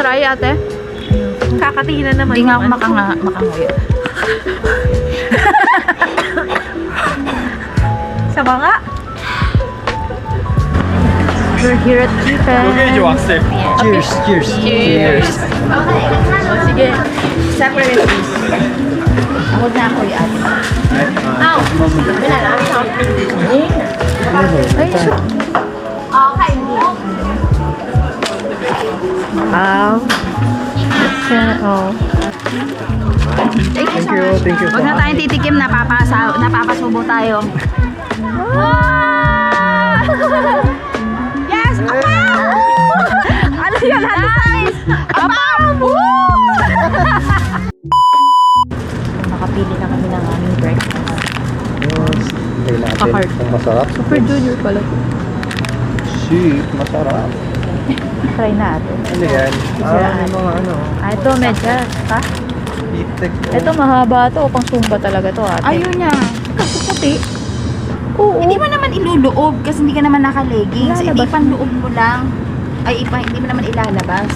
try, ate? Kakatingin na naman. Hindi nga ako makanguya. Sama nga. We're here at Chicken. Cheers, cheers. Cheers. Oh, sige. Separate please. Ako na ako yung ate. Ow! Wala lang. Ay, sure. Okay mo. Oh. Thank you so Thank you, much. thank you. Huwag na tayong titikim, napapasubo tayo. Yes! Apam! Ano yun? Nice! Apam! Nakapili na kami ng aming breakfast. Hindi natin Kakart. kung masarap. Super Junior pala. Sweet, masarap. Try natin. Ano yan? May mga ano. Ito, medyo. Ha? Itek. Ito mahaba to. Pang Zumba talaga to, ate. Ayun niya. Kasi puti. Oo. Hindi mo naman iluloob kasi hindi ka naman naka-leggings. Ilalabas. Hindi panloob mo lang. Ay, hindi mo naman ilalabas.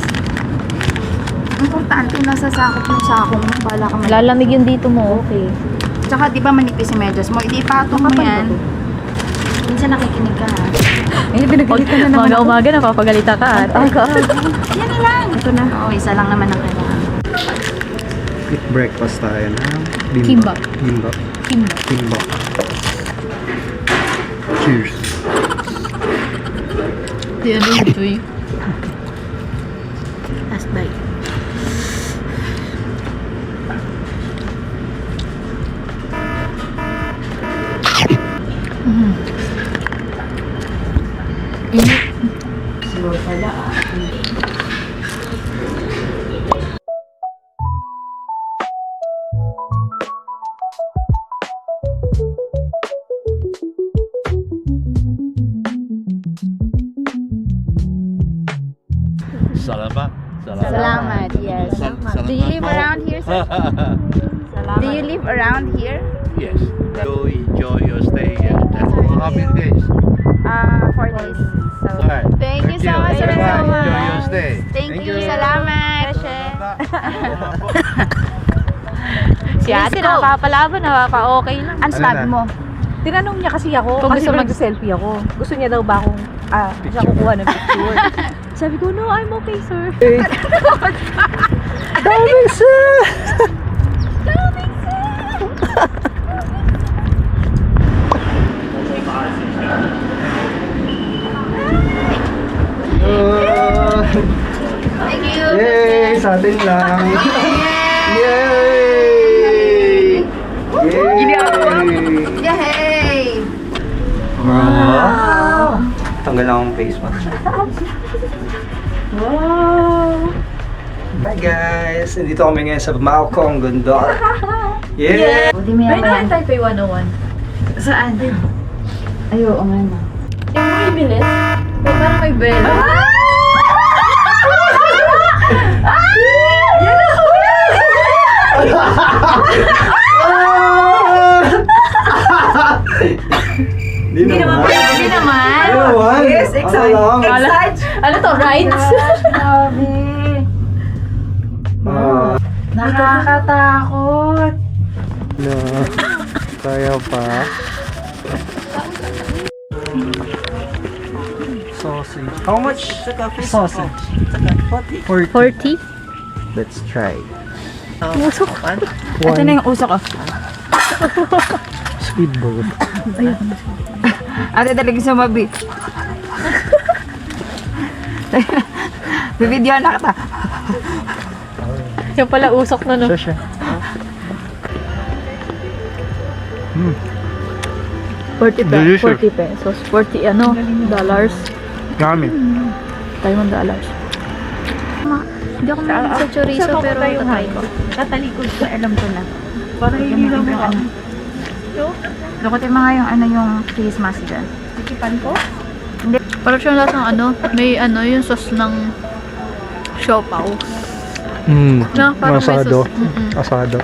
Importante, nasa sakop yung sako mo. Bala ka man. Lalamig yun dito mo. Okay. Tsaka di ba manipis yung medyas mo? Hindi patong mo yan. Minsan nakikinig ka ha. Eh, pinagalitan na naman ako. Umaga napapagalitan ka, ate. Yan na lang. Ito na. Oo, isa lang naman ang kailangan. Eat breakfast tayo na. Kimbap. Kimbap. Kimbap. Kimbap. Cheers. Di ano ito eh. Last bite. Slow pala ah. Salamat. Salamat, yes. Do you live around here, sir? Do you live around here? Yes. You enjoy your stay here. How many days? 4 days. So, Alright. Thank you so much, sir. Bye-bye. So much. Enjoy your stay. thank you. Salamat. Si ate Let's go. nakapalaban, nakaka-okay lang. Ano sabi mo? Tinanong niya kasi ako, Kung kasi gusto mag-selfie ako. Gusto niya daw ba akong, siya kukuha ng picture. Sabi ko, no, I'm okay, sir. Daming sir! Thank you. Yay! Sa atin lang. Yay! Yay! Yay! Wow! Tanggal lang ang face mask. Wow! Hi guys! Nandito kami ngayon sa Malcom Gondor. Yeah! Buti mo May yan. naman Taipei 101. Saan? Ay, oo nga na. Yung may bilis. May parang may bell. Hindi naman. Hindi naman. Hindi naman. Yes, excited. Excited. Ano to, rides? Grabe. Nakakatakot. No. Kaya pa. Sausage. How much sausage? 40. 40? Let's try. Musok. Ito na yung usok oh. Squid ball. Ate talagang sumabi. Bibidyo na kita. Yung pala usok na, no? Siya. 40 Delicious. 40 pesos. 40 ano? Dollars. Yummy. Taiwan dollars. Hindi ako mahilig sa chorizo, pero tatry ko. Tatalikod ko, alam ko na. Parang hindi lang mo ano. Lukutin mga yung ano yung face mask dyan. Tikipan ko? Parang siya lasang ano, may ano, yung sauce ng siopaw. Na, parang may Asado. sauce. Asado.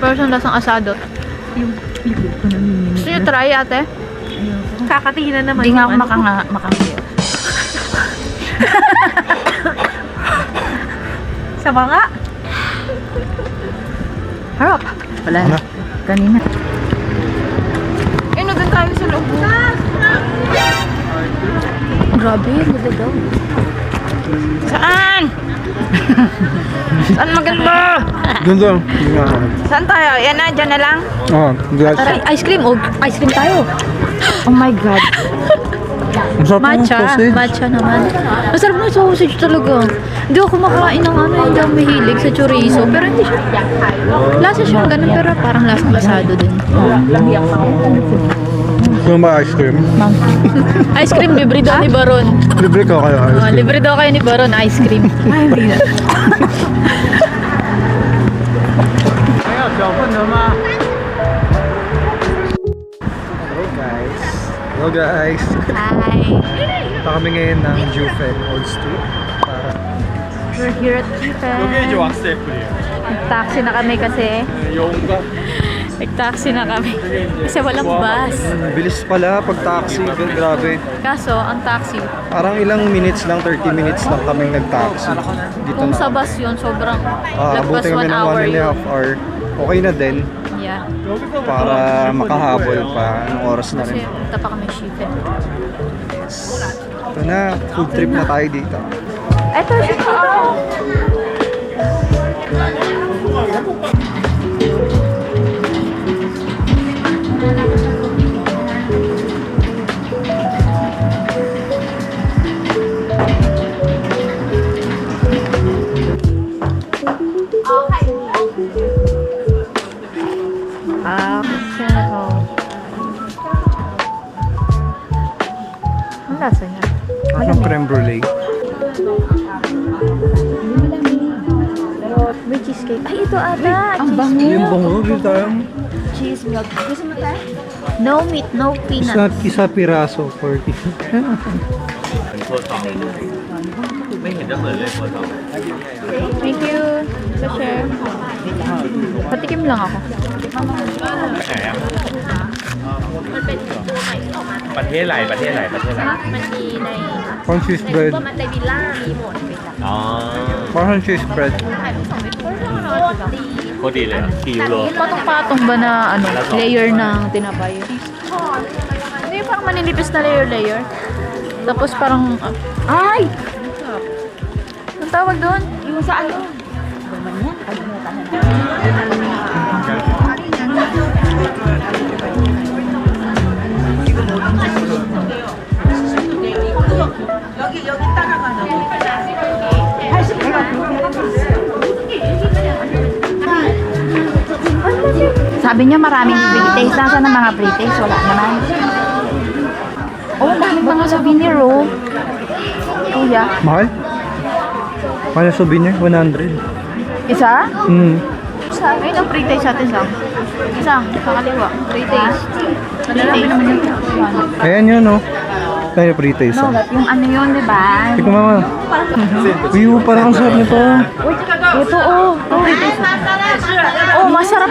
Parang siya lasang asado. Gusto niyo try, ate? Kakatingin na naman. Hindi nga ako makanguya. Sama nga. Harap. Wala na. Kanina. Doon tayo sa loob. Grabe, ganda daw. Saan? Saan maganda? Doon doon. Saan tayo? Yan na, dyan na lang. Oh, Tara, ice cream. Oh, ice cream tayo. Oh my God. Matcha. Matcha naman. Masarap na sausage talaga. Hindi ako kumakain ng ano, hindi ako mahilig sa chorizo. Pero hindi siya. Lasa siyang ganun, pero parang lasang asado din. Gusto ba ice cream? Ice cream, libre daw ni Baron. Libre ko kayo ice cream. Libre daw kayo ni Baron, ice cream. Ay, hindi na. Hello guys. Hi. Punta kami ngayon ng Jufen Old Street. Para We're here at Chifen. Nag-taxi na kami kasi. Nag-taxi na kami. Kasi walang bus. bilis pala pag taxi. Grabe. Kaso, ang taxi, Parang ilang minutes lang, 30 minutes lang kaming nag-taxi. Dito kung na. sa bus yun, sobrang lagpas Abutin kami 1 ng hour 1.5 yun. hour. Okay na din. Yeah. Para makahabol pa. Anong oras na Kasi rin. punta pa kami Chifen. Ito na, food trip na tayo dito. Ito, Chifen. Ang lasa niya. Anong creme brulee? Pero may cheesecake. Ay, ito ata. Ang bango. Yung bango, dito tayo. Cheese milk. Gusto mo tayo? No meat, no peanut. Isa piraso, 40. Thank you. Sa share. Patikim lang ako. ประเทศอะไรประเทศอะไรประเทศอะไร มันมีใน Parang cheese bread. ก็มันในวิลล่ามีหมด อ๋อ Parang cheese bread. ถ่ายรูปส่งไปโคตรดี โคตรดีเลยอะกี่ยูโร Patong-patong ba na ano, layer ng tinapay? Hindi, parang maninipis na layer. Tapos parang, ay! Anong tawag doon? Yung sa ano? Sabi niya maraming pre-taste. Nasaan ang mga pre-taste? Wala naman. Oh, dami mga souvenir, oh. Kuya. Mahal? Mahal souvenir? 100. Isa? Ayun ang pre-taste natin lang. Isang, sa kaliwa. Pre-taste. Pre-taste. Ayan yun, no? Tayo pre-taste. No, yung ano yun, di ba? Ikaw mama. Uy, parang ang sarap nito. Ito, oh. Oh, masarap.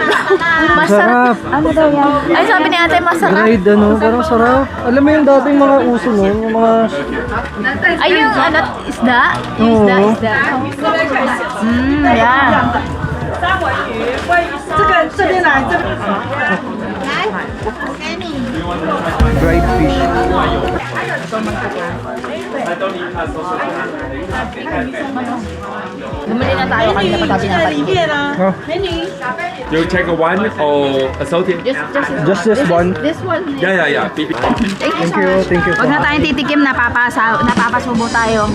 Masarap. Ano daw yan? Ay, sabi ni ate, masarap. Dried ano, parang sarap. Alam mo yung dating mga uso nun, yung mga... Ay, yung ano, isda? Oo. Isda. Yan. dried fish. Bumili na tayo kanina pa tayo pinapalitin. Oh, You take one or assorted? just this one. This one. Yeah, yeah, yeah. Thank you, thank you. Huwag na tayong titikim, napapasubo tayo.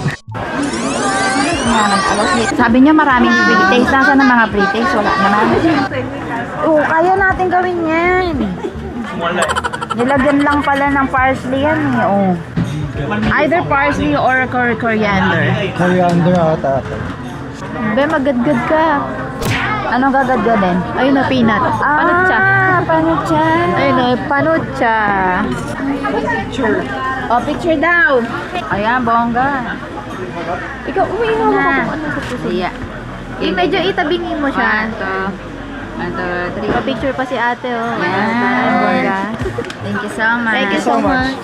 Sabi niya maraming pre-taste. Nasaan ang mga pre-taste? Wala naman. Oo, kaya natin gawin yan. Nilagyan lang pala ng parsley yan eh. Oh. Either parsley or coriander. Coriander ata. Be, magadgad ka. Anong gagadgadin? Ayun na, peanut. Panutsa. Panutsa. Ayun na, panutsa. Oh, picture daw. Ayan, bongga. Ikaw, umiinom mo kung ano sa puso. Yeah. Yung medyo itabingin mo siya. 1, 2, 3. Pa-picture pa si ate, oh. Yan. Bongga. Thank you so much. Thank you so much.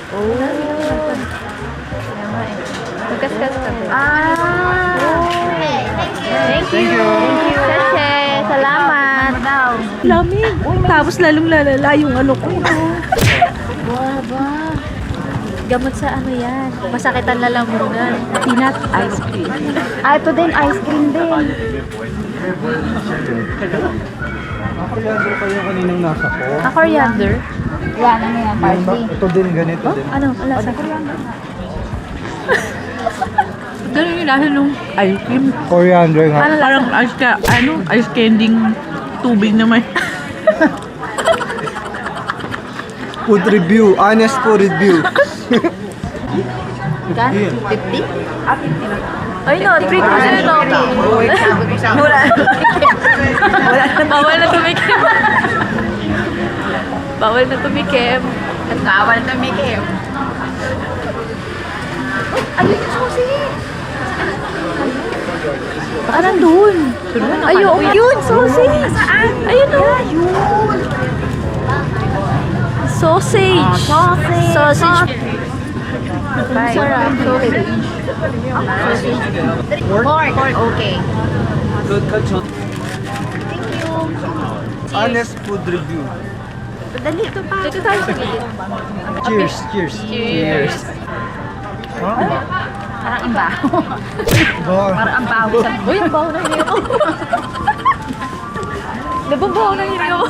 Oh. Magkaskas ka ba? Ah! Thank you. Sashe, salamat. Lamig. Tapos lalong lalala yung ano ko. Baba. Gamot sa ano yan? Masakitan lalamunan. Peanut ice cream. Ah, ito din, ice cream din. Ako yan, pa yung kaninang nasa ko. A coriander? Yan, ano yan, parsley. Ito din, ganito din. Ano? Wala sa Ganun yung lasa nung ice cream. Coriander nga. Parang ice candy tubig naman. Food review. Honest food review. Ka? 50? Ay no, treat ko sa'yo no. Bawal na tumikim. Bawal na tumikim. Bawal na may kayo. Ayun yung susi. Baka nandun. Ayun, yun, susi. Saan? Ayun o. Ayun. Sausage. Sausage. Sarap. Sausage. Pork. Okay. Honest food review. Dali ito pa. Dito tayo sa gilid. Cheers, cheers. Cheers. Parang ang baho. Bar. Parang ang baho sa... Uy, ang baho ng hiri ko. Nababaho ng hiri ko.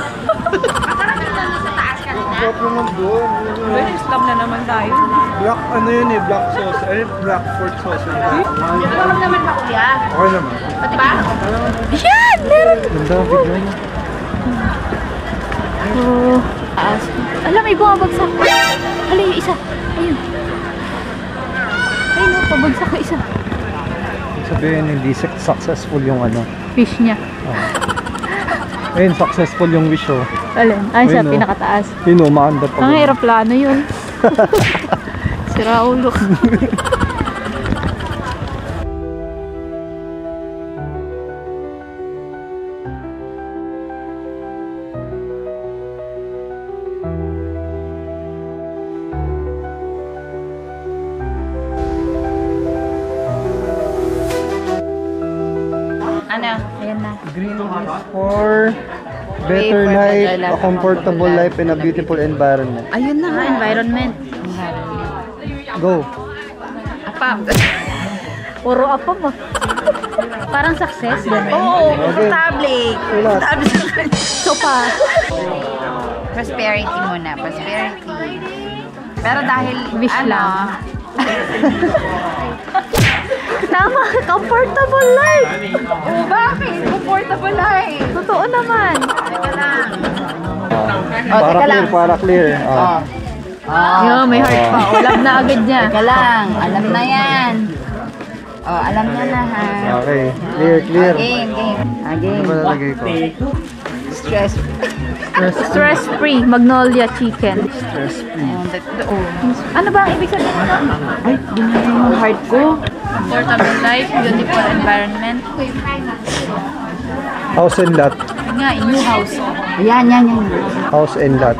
Sarap naman doon. Islam na naman tayo. Black, ano yun eh, black sauce. Ay, black pork sauce. Alam naman ba, kuya? Okay naman. Pati ba? Yan! Meron! Ganda, video niya. Oh. Alam, may bumabagsak. Hala, yung isa. Ayun. Ayun, oh, pabagsak yung isa. Sabihin, hindi successful yung ano. Fish niya. Ayun, successful yung wish oh. Alin? Ay, siya, Ayun, oh. pinakataas. Yun oh, maanda pa. Ang aeroplano yun. Sira ulo. Ano? Ayan na. Green is for better life, a comfortable life, and a beautiful environment. Ayun na nga. Environment. Go. Apam. Puro apa mo. Parang success. Ganun. Oo, Okay. public. Ulat. So pa. Prosperity muna. Prosperity. Pero dahil, Wish ano, lang. Tama, comfortable life. Oh, bakit? Comfortable life. Totoo naman. Teka lang. Para clear, para clear. Ah. Yo, may heart pa. Love na agad niya. Teka lang. Alam na yan. Oh, alam niya na ha. Okay, clear, clear. Game. Ano ba nalagay ko? Stress. Stress-free, Magnolia Chicken. Stress free. Ano ba ang ibig sabihin nito? Ay, ganyan yung heart ko. Comfortable life, beautiful environment. House and lot. Yun nga, new house. Yan. House and lot.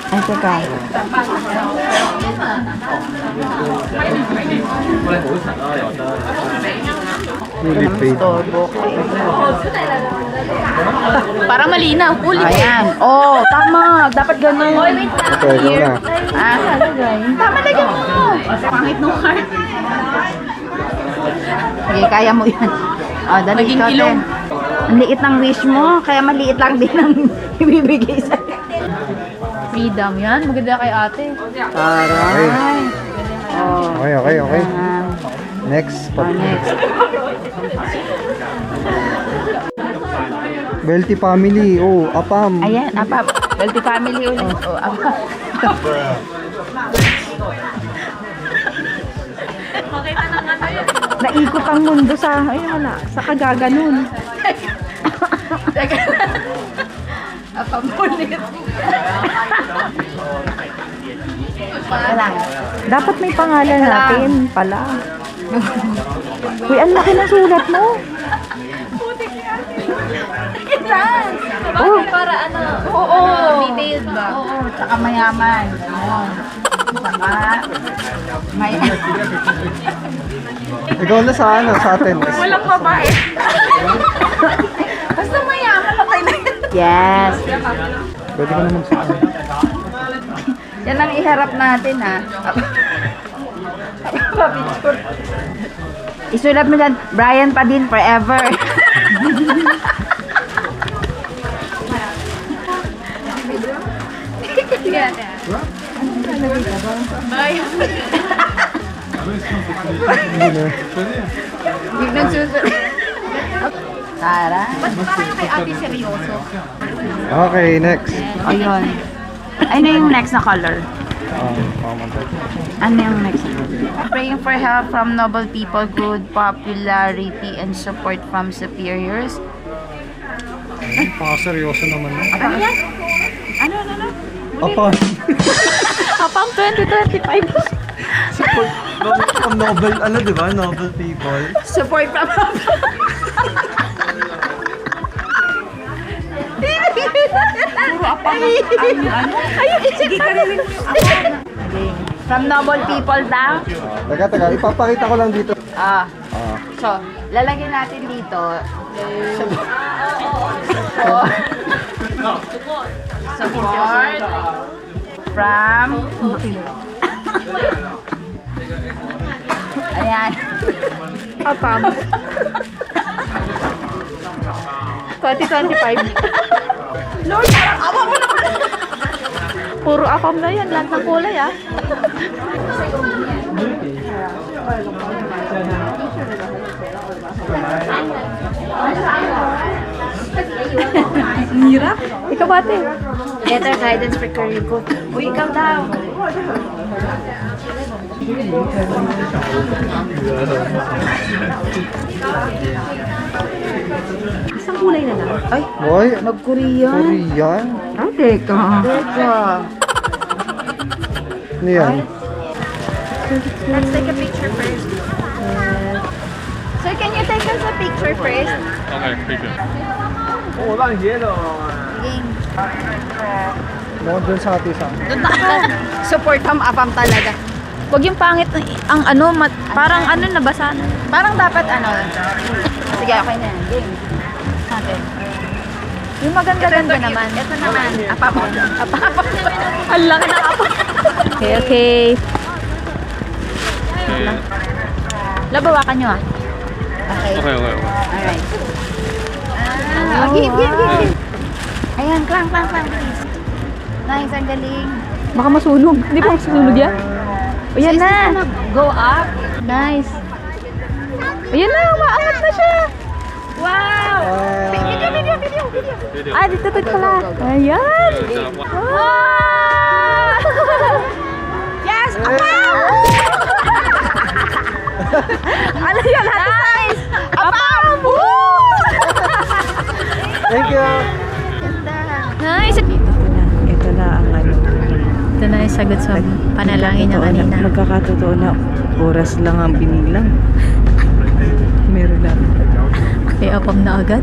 Ay, teka. Fully paid. Para malinaw, fully paid. Ayan. Oh, tama. Dapat ganun. Oy, wait lang. Okay, go na. Ah, Tama na yan mo. Pangit ng heart. sige, kaya mo yan. Oh, dali Maging ikaw, ilong. Ten. Ang liit ng wish mo, kaya maliit lang din ang ibibigay sa... Freedom yan. Maganda kay ate. Okay. Oh, Okay. Next. next. Wealthy family. Oh, apam. Ayan, apa. Wealthy family ulit. Oh, apa. Naikot ang mundo sa, ayun na, sa kagaganon. Apa mulit. Dapat may pangalan natin pala. Uy, ang laki ng sulat mo. Oh, para ano? Oo. Detailed ba? Oo, tsaka mayaman. Ganon. Tsaka, may... Ikaw na sa ano, sa atin. Walang babae. Basta mayaman, okay na yan. Yes. Pwede ka na magsabi. Yan ang iharap natin, ha. Picture. Isulat mo dyan, Brian pa din forever. Biglang susunod. Tara. Okay, next. Ayun. Ano yung next na color? Ano yung next? Praying for help from noble people, good popularity, and support from superiors. Seryoso naman. Ano yan? Ano? Apa? Apang 2025. Noble, ano diba? Noble people. Support from Sige ka rin. From noble people daw. Teka, ipapakita ko lang dito. So, lalagyan natin dito. Support from ayan. Apam. 2025. Lord, awa mo naman. Puro apam na yan. Lahat ng kulay ah. Hirap. Ikaw bate. Better guidance for career growth. Uy, ikaw daw. Isang kulay na lang. Ay, Boy, mag-Korean. Korean? Ah, teka. Ano yan? Let's take a picture first. Sir, can you take us a picture first? Okay, picture. Game. Mo dun sa atisang. Support from apam talaga. Huwag yung pangit ang ano, parang ano nabasa na. Parang dapat ano. Sige, okay na yan. Game. Natin. Yung maganda-ganda naman. Ito naman. Apam. Ang laki ng apam. Okay, okay. Labawakan nyo ah. Okay. Okay. Alright. Game. Ayan, clang, please. Nice, ang galing. Baka masunog. Hindi pa masunog yan? O yan na. Go up. Nice. Ayan na, maangat na siya. Wow! Video. Ah, dito pala. Ayan. Wow! Yes! Apam! Ano yun? Nice! Apam! Woo! Thank you! Nice. Ito na ang ano. Ito na yung sagot sa panalangin niya kanina. Magkakatotoo na oras lang ang binilang. Meron lang. May apam na agad.